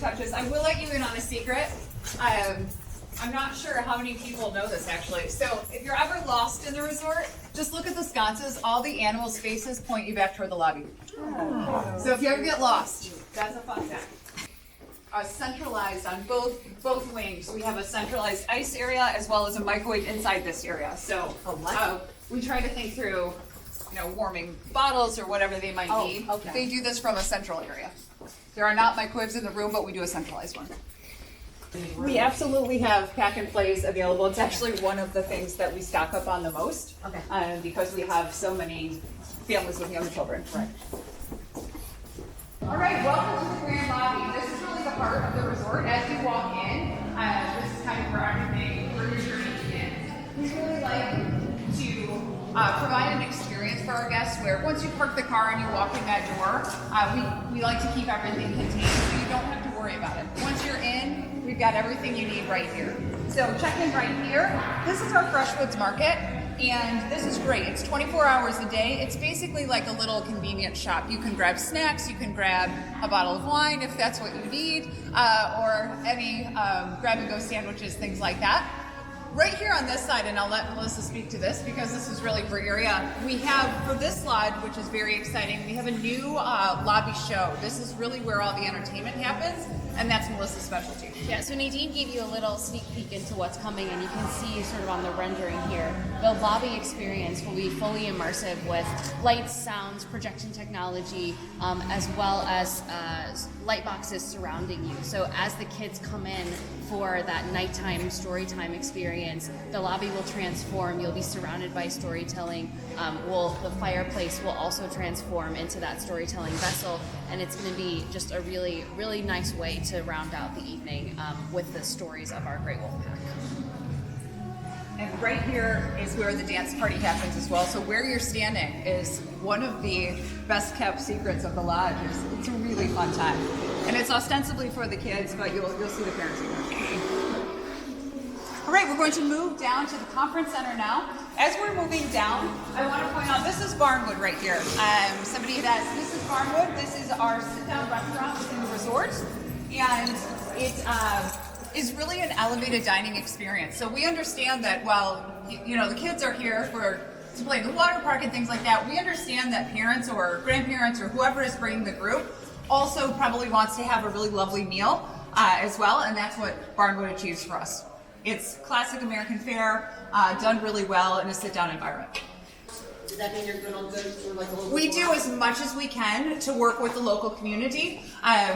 touches. I will let you in on a secret. I'm not sure how many people know this actually. So if you're ever lost in the resort, just look at the sconces. All the animals' faces point you back toward the lobby. So if you ever get lost, that's a fun fact. Centralized on both wings. We have a centralized ice area as well as a microwave inside this area. So we try to think through, warming bottles or whatever they might need. Okay. They do this from a central area. There are not microwaves in the room, but we do a centralized one. We absolutely have pack and plays available. It's actually one of the things that we stock up on the most. Okay. Because we have so many families with young children. Right. All right, welcome to the Grand Lobby. This is really the heart of the resort. As you walk in, this is kind of where your journey begins. We really like to provide an experience for our guests where once you park the car and you walk in that door, we like to keep everything contained so you don't have to worry about it. Once you're in, we've got everything you need right here. So check in right here. This is our Fresh Foods Market. And this is great. It's 24 hours a day. It's basically like a little convenience shop. You can grab snacks, you can grab a bottle of wine if that's what you need, or any grab-and-go sandwiches, things like that. Right here on this side, and I'll let Melissa speak to this because this is really her area, we have, for this lodge, which is very exciting, we have a new lobby show. This is really where all the entertainment happens, and that's Melissa's specialty. Yeah, so Nadine gave you a little sneak peek into what's coming, and you can see sort of on the rendering here, the lobby experience will be fully immersive with lights, sounds, projection technology, as well as light boxes surrounding you. So as the kids come in for that nighttime story time experience, the lobby will transform. You'll be surrounded by storytelling. The fireplace will also transform into that storytelling vessel, and it's going to be just a really, really nice way to round out the evening with the stories of our Great Wolf Pack. And right here is where the dance party happens as well. So where you're standing is one of the best kept secrets of the lodge. It's a really fun time. And it's ostensibly for the kids, but you'll see the parents here. All right, we're going to move down to the conference center now. As we're moving down, I want to point out, this is Barnwood right here. Somebody had asked, this is Barnwood. This is our sit-down restaurant within the resort. And it is really an elevated dining experience. So we understand that while the kids are here to play in the water park and things like that, we understand that parents or grandparents or whoever is bringing the group also probably wants to have a really lovely meal as well, and that's what Barnwood achieves for us. It's classic American fare, done really well in a sit-down environment. Does that mean you're good on good for like a little We bit do more? as much as we can to work with the local community.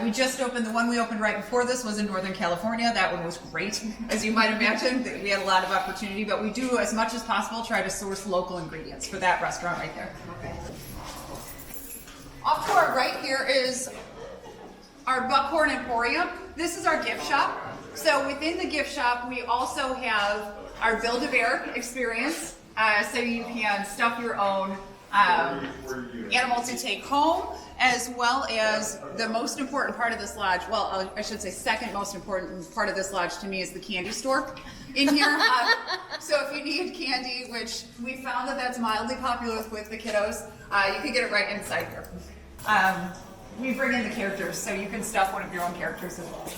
We just opened, the one we opened right before this was in Northern California. That one was great, as you might imagine. We had a lot of opportunity, but we do as much as possible try to source local ingredients for that restaurant right there. Okay. Off to our right here is our Buckhorn Emporium. This is our gift shop. So within the gift shop, we also have our Build-A-Bear experience. So you can stuff your own animal to take home, as well as the most important part of this lodge, well, I should say second most important part of this lodge to me is the candy store in here. So if you need candy, which we found that that's mildly popular with the kiddos, you can get it right inside here. We bring in the characters, so you can stuff one of your own characters as well.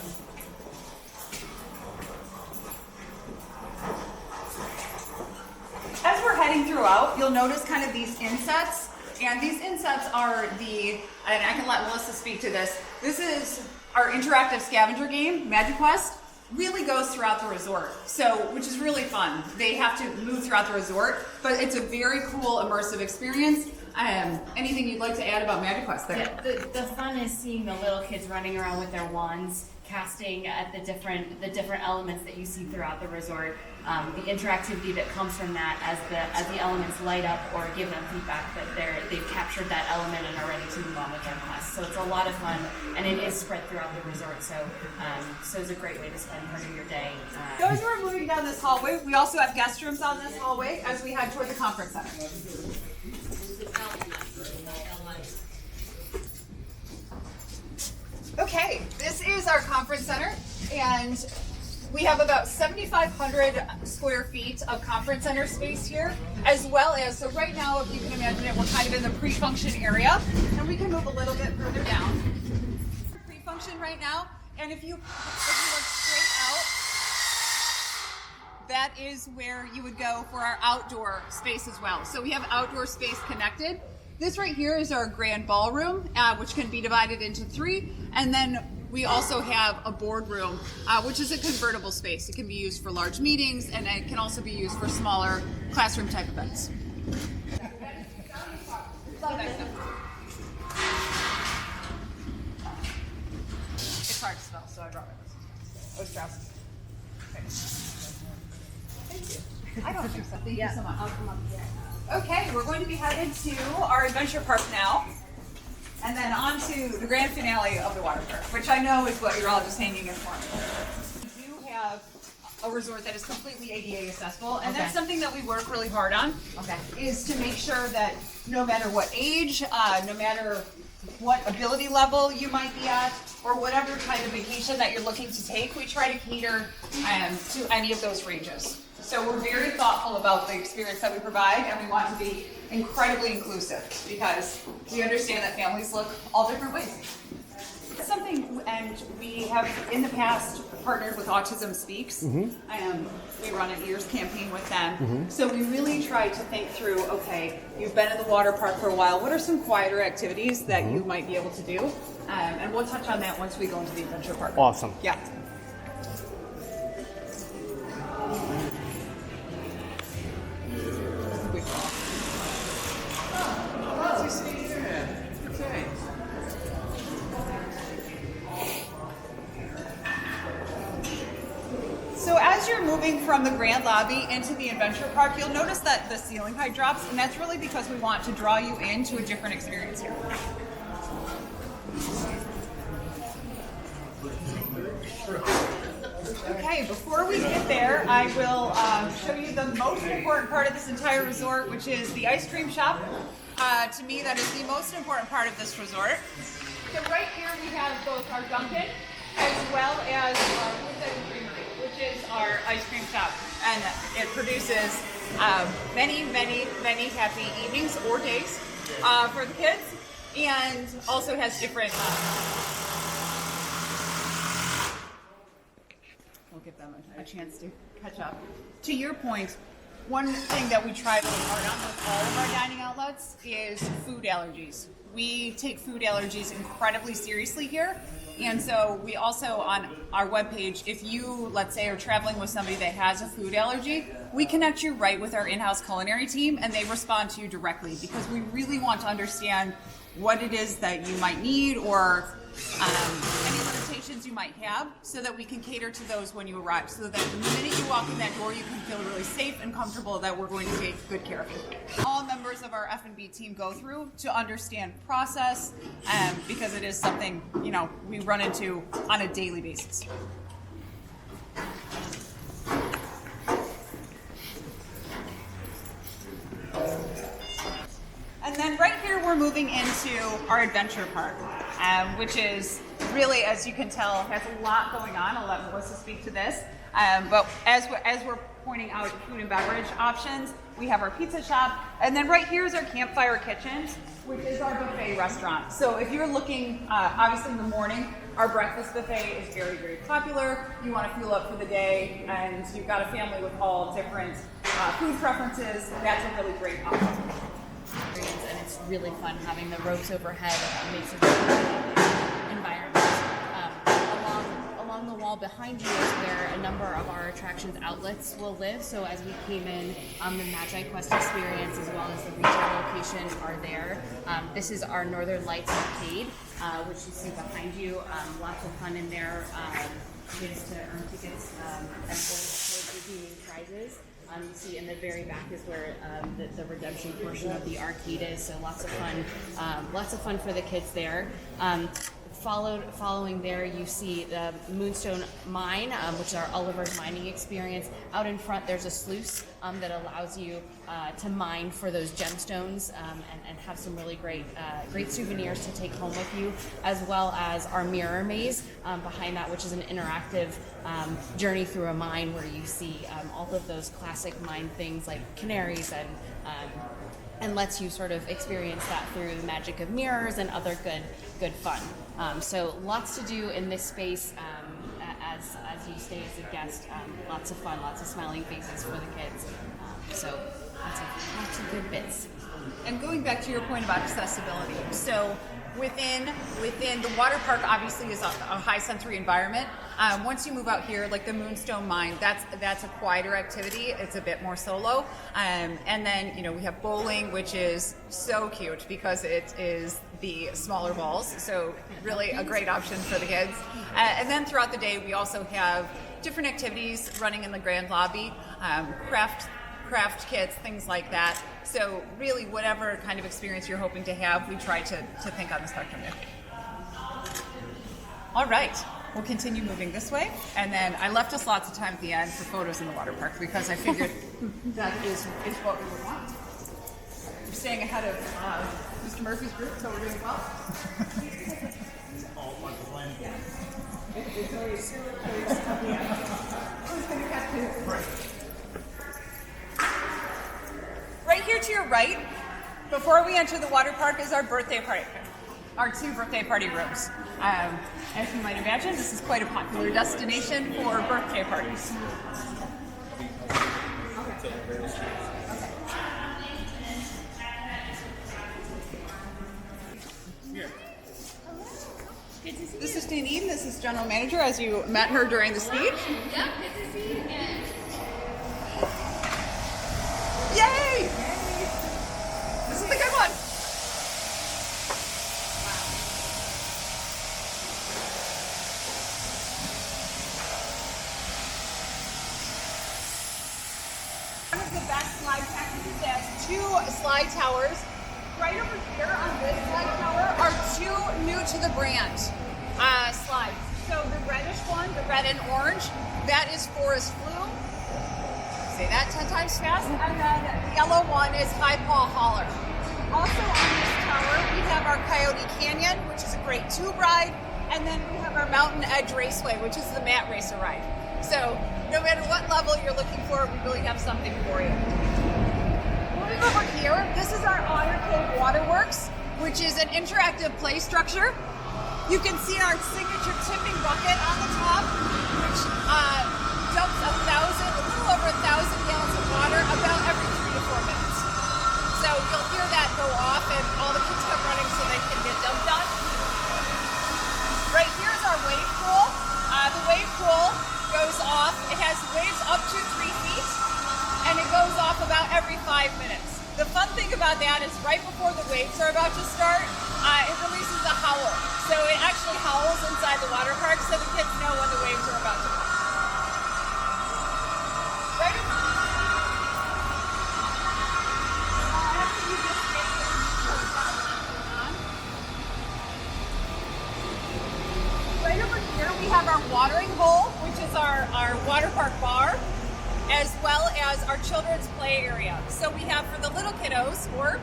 As we're heading throughout, you'll notice kind of these insets, and these insets are and I can let Melissa speak to this. This is our interactive scavenger game, Magic Quest. Really goes throughout the resort, which is really fun. They have to move throughout the resort, but it's a very cool immersive experience. Anything you'd like to add about Magic Quest there? Yeah, the fun is seeing the little kids running around with their wands, casting at the different elements that you see throughout the resort. The interactivity that comes from that as the elements light up or give them feedback that they've captured that element and are ready to move on with their quest. So it's a lot of fun, and it is spread throughout the resort. So it's a great way to spend part of your day. So as we're moving down this hallway, we also have guest rooms on this hallway as we head toward the conference center. Okay, this is our conference center, and we have about 7,500 square feet of conference center space here, as well as, so right now, if you can imagine it, we're kind of in the pre-function area, and we can move a little bit further down. Pre-function right now, And if you look straight out, that is where you would go for our outdoor space as well. So we have outdoor space connected. This right here is our grand ballroom, which can be divided into 3. And then we also have a boardroom, which is a convertible space. It can be used for large meetings, and it can also be used for smaller classroom type events. It's hard to spell, so I brought it. Oh, Strauss. Okay. Thank you. I don't think so. Thank you so much. I'll come up here. Okay, we're going to be headed to our adventure park now, and then on to the grand finale of the water park, which I know is what you're all just hanging in for. We do have a resort that is completely ADA accessible, and that's something that we work really hard on. Okay. Is to make sure that no matter what age, no matter what ability level you might be at, or whatever kind of vacation that you're looking to take, we try to cater to any of those ranges. So we're very thoughtful about the experience that we provide, and we want to be incredibly inclusive because we understand that families look all different ways. It's something, and we have in the past partnered with Autism Speaks. We run an ears campaign with them. So we really try to think through, okay, you've been in the water park for a while, what are some quieter activities that you might be able to do? And we'll touch on that once we go into the adventure park. Awesome. Yeah. So as you're moving from the grand lobby into the adventure park, you'll notice that the ceiling height drops, and that's really because we want to draw you into a different experience here. Okay, before we get there, I will show you the most important part of this entire resort, which is the ice cream shop. To me, that is the most important part of this resort. So right here we have both our Dunkin' as well as our Woodside Creamery, which is our ice cream shop. And it produces many, many, many happy evenings or days for the kids, and also has different... We'll give them a chance to catch up. To your point, one thing that we try really hard on with all of our dining outlets is food allergies. We take food allergies incredibly seriously here. And so we also, on our webpage, if you, let's say, are traveling with somebody that has a food allergy, we connect you right with our in-house culinary team, and they respond to you directly because we really want to understand what it is that you might need or any limitations you might have, so that we can cater to those when you arrive, so that the minute you walk in that door, you can feel really safe and comfortable that we're going to take good care of you. All members of our F&B team go through to understand process, because it is something, you know, we run into on a daily basis. And then right here, we're moving into our adventure park, which is really, as you can tell, has a lot going on. I'll let Melissa speak to this. But as we're pointing out food and beverage options, we have our pizza shop. And then right here is our Campfire Kitchen, which is our buffet restaurant. So if you're looking, obviously in the morning, our breakfast buffet is very, very popular. You want to fuel up for the day, and you've got a family with all different food preferences. That's a really great option. And it's really fun having the ropes overhead. It makes a really good environment. Along the wall behind you is where a number of our attractions outlets will live. So as we came in, the Magi Quest experience as well as the retail location are there. This is our Northern Lights Arcade, which you see behind you. Lots of fun in there. Ways to earn tickets as well as redeeming prizes. You see in the very back is where the redemption portion of the arcade is, so lots of fun for the kids there. Following there, you see the Moonstone Mine, which is our Oliver's mining experience. Out in front, there's a sluice that allows you to mine for those gemstones and have some really great souvenirs to take home with you, as well as our Mirror Maze behind that, which is an interactive journey through a mine where you see all of those classic mine things like canaries and lets you sort of experience that through the magic of mirrors and other good fun. So lots to do in this space as you stay as a guest. Lots of fun, lots of smiling faces for the kids. So lots of good bits. And going back to your point about accessibility, so within the water park obviously is a high sensory environment. Once you move out here, like the Moonstone Mine, that's a quieter activity. It's a bit more solo. And then we have bowling, which is so cute because it is the smaller balls. So really a great option for the kids. And then throughout the day, we also have different activities running in the grand lobby, craft kits, things like that. So really whatever kind of experience you're hoping to have, we try to think on the spectrum there. All right, we'll continue moving this way. And then I left us lots of time at the end for photos in the water park because I figured that is what we would want. We're staying ahead of Mr. Murphy's group, so we're doing well. Right here to your right, before we enter the water park, is our birthday party, our 2 birthday party rooms. As you might imagine, this is quite a popular destination for birthday parties. This is Christine Eden. This is General Manager, as you met her during the speech. Yep, good to see you again. Yay! This is the good one. One of the best slide packages that has 2 slide towers. Right over here on this slide tower are 2 new to the brand slides. So the reddish one, the red and orange, that is Forest Flume. Say that 10 times fast. And then the yellow one is High Paw Holler. Also on this tower, we have our Coyote Canyon, which is a great tube ride. And then we have our Mountain Edge Raceway, which is the mat racer ride. So no matter what level you're looking for, we really have something for you. Moving over here, this is our Otter Cave Waterworks, which is an interactive play structure. You can see our signature tipping bucket on the top, which dumps a little over 1,000 gallons of water about every 3 to 4 minutes. So you'll hear that go off and all the kids come running so they can get dumped on. Right here is our wave pool. The wave pool goes off. It has waves up to 3 feet and it goes off about every 5 minutes. The fun thing about that is right before the waves are about to start, it releases a howl. So it actually howls inside the water park so the kids know when the waves are about to come. Right over Right over here we have our watering hole, which is our water park bar, as well as our children's play area. So we have for the little kiddos or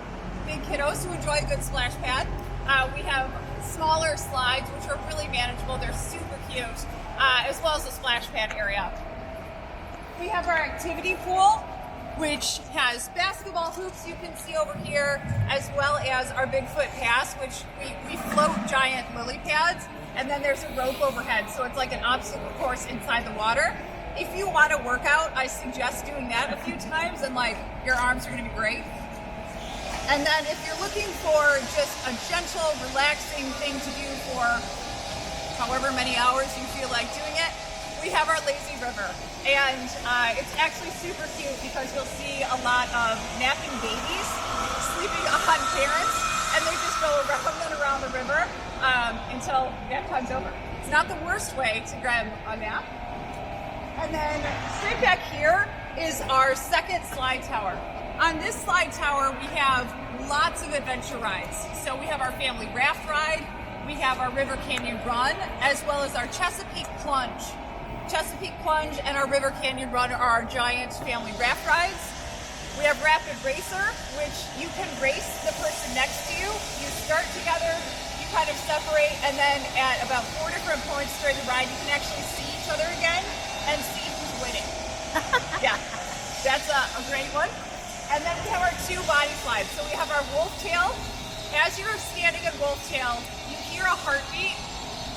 big kiddos who enjoy a good splash pad, we have smaller slides which are really manageable. They're super cute, as well as the splash pad area. We have our activity pool, which has basketball hoops you can see over here, as well as our Bigfoot Pass, which we float giant lily pads, and then there's a rope overhead, so it's like an obstacle course inside the water. If you want to work out, I suggest doing that a few times, and your arms are going to be great. And then if you're looking for just a gentle, relaxing thing to do for however many hours you feel like doing it, we have our lazy river. And it's actually super cute because you'll see a lot of napping babies sleeping on parents, and they just go around and around the river until nap time's over. It's not the worst way to grab a nap. And then straight back here is our second slide tower. On this slide tower, we have lots of adventure rides. So we have our family raft ride, we have our River Canyon Run, as well as our Chesapeake Plunge. Chesapeake Plunge and our River Canyon Run are our giant family raft rides. We have Rapid Racer, which you can race the person next to you. You start together, you kind of separate, and then at about 4 different points during the ride, you can actually see each other again and see who's winning. Yeah, that's a great one. And then we have our two body slides. So we have our wolf tail. As you're standing in wolf tail, you hear a heartbeat,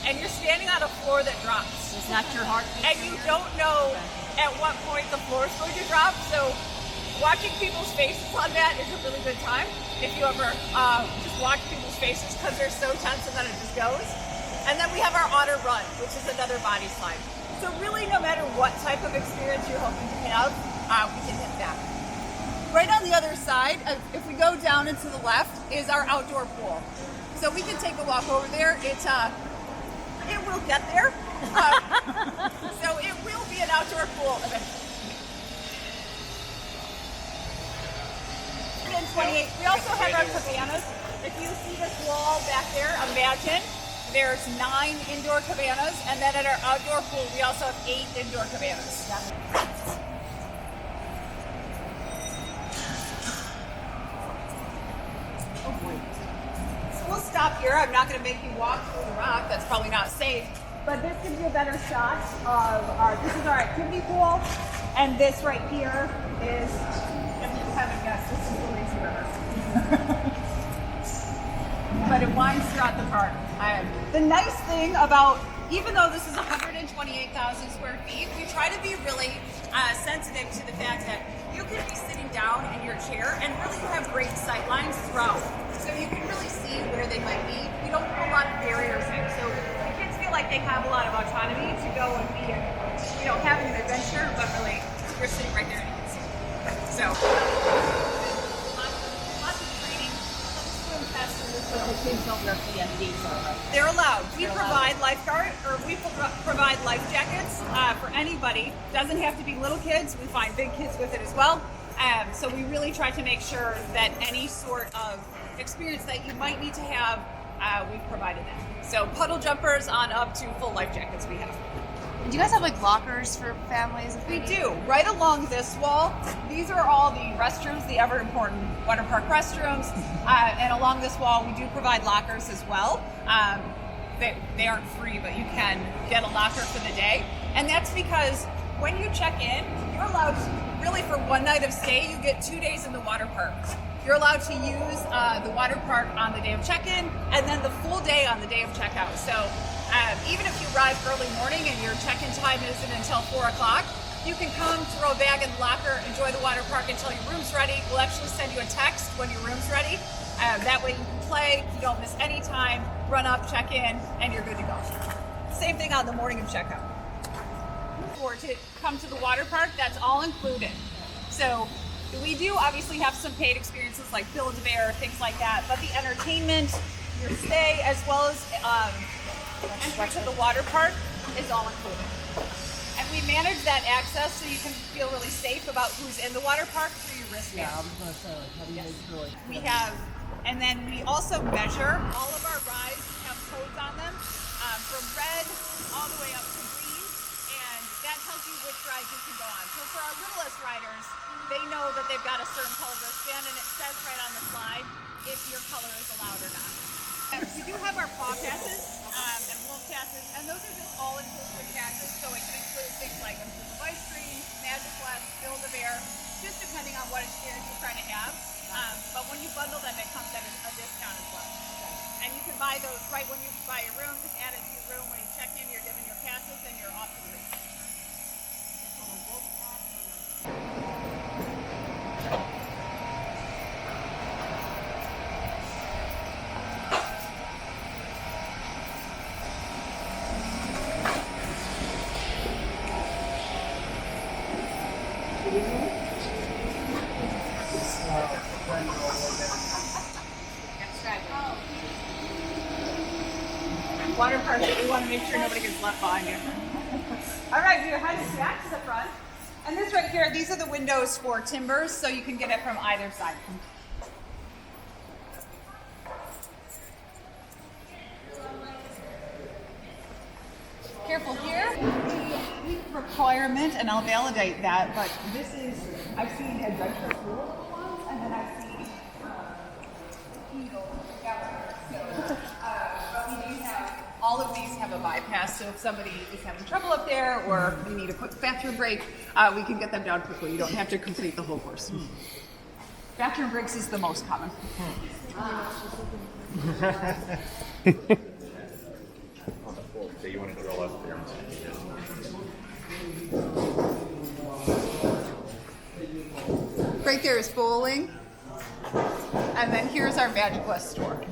and you're standing on a floor that drops. It's not your heartbeat. And you don't know at what point the floor is going to drop. So watching people's faces on that is a really good time. If you ever just watch people's faces because they're so tense and then it just goes. And then we have our otter run, which is another body slide. So really, no matter what type of experience you're hoping to have, we can hit that. Right on the other side, if we go down and to the left, is our outdoor pool. So we can take a walk over there. It will get there. So it will be an outdoor pool eventually. 128. We also have our cabanas. If you see this wall back there, imagine there's 9 indoor cabanas, and then at our outdoor pool, we also have 8 indoor cabanas. So we'll stop here. I'm not going to make you walk through the rock. That's probably not safe. But this gives you a better shot of this is our activity pool. And this right here is, if you haven't guessed, this is the lazy river. But it winds throughout the park. The nice thing about, even though this is 128,000 square feet, we try to be really sensitive to the fact that you can be sitting down in your chair and really have great sight lines throughout. So you can really see where they might be. We don't put a lot of barriers in. So the kids feel like they have a lot of autonomy to go and be, having an adventure, but really you're sitting right there and you can see. So lots of training. Swim tests and this The kids don't wear PMDs, right? they're allowed. We provide provide life jackets for anybody. Doesn't have to be little kids. We find big kids with it as well. So we really try to make sure that any sort of experience that you might need to have, we've provided that. So puddle jumpers on up to full life jackets we have. Do you guys have like lockers for families? We do. Right along this wall, these are all the restrooms, the ever important water park restrooms. And along this wall, we do provide lockers as well. They aren't free, but you can get a locker for the day. And that's because when you check in, you're allowed, really for one night of stay, you get 2 days in the water park. You're allowed to use the water park on the day of check-in and then the full day on the day of checkout. So even if you arrive early morning and your check-in time isn't until 4 o'clock, you can come, throw a bag in the locker, enjoy the water park until your room's ready. We'll actually send you a text when your room's ready. That way you can play, you don't miss any time, run up, check in, and you're good to go. Same thing on the morning of checkout. For to come to the water park, that's all included. So we do obviously have some paid experiences like Build-A-Bear, things like that, but the entertainment, your stay, as well as entry to the water park is all included. And we manage that access so you can feel really safe about who's in the water park through your wristband. Yeah, I was gonna say, how do you make sure? We have, and then we also measure. All of our rides have codes on them, from red all the way up to green, and that tells you which rides you can go on. So for our littlest riders, they know that they've got a certain color wristband, and it says right on the slide if your color is allowed or not. And we do have our paw passes and wolf passes, and those are just all-inclusive passes, so it can include things like a scoop of ice cream, Magic Quest, Build-A-Bear, just depending on what experience you're trying to have. But when you bundle them, it comes at a discount as well. And you can buy those right when you buy your room, just add it to your room. When you check in, you're given your passes, and you're off to the races. Water park, we want to make sure nobody gets left behind you. All right, we're headed back to the front. And this right here, these are the windows for timbers, so you can get it from either side. Careful here. The requirement, and I'll validate that, but this is, I've seen adventure pool ones, and then I've seen Eagle. But we do have, all of these have a bypass, so if somebody is having trouble up there or we need a quick bathroom break, we can get them down quickly. You don't have to complete the whole course. Bathroom breaks is the most common. So you want to drill up there. Right there is bowling. And then here's our Magic West store.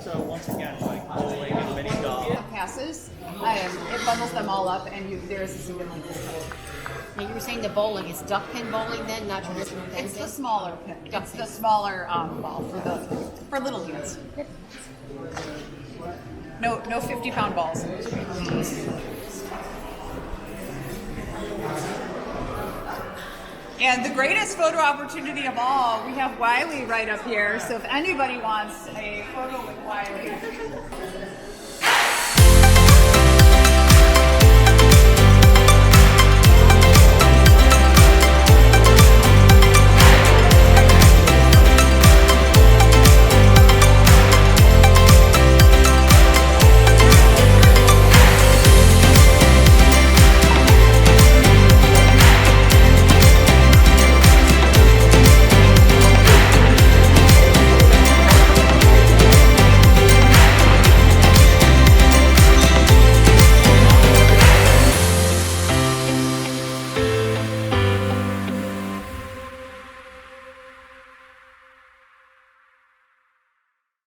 So once again, like bowling and mini golf. Passes. It bundles them all up, and there's a seat like this. Now you were saying the bowling is duck pin bowling then, not traditional pin. It's the smaller pin. It's the smaller ball for little hands. No 50-pound balls. And the greatest photo opportunity of all, we have Wiley right up here. So if anybody wants a photo with Wiley,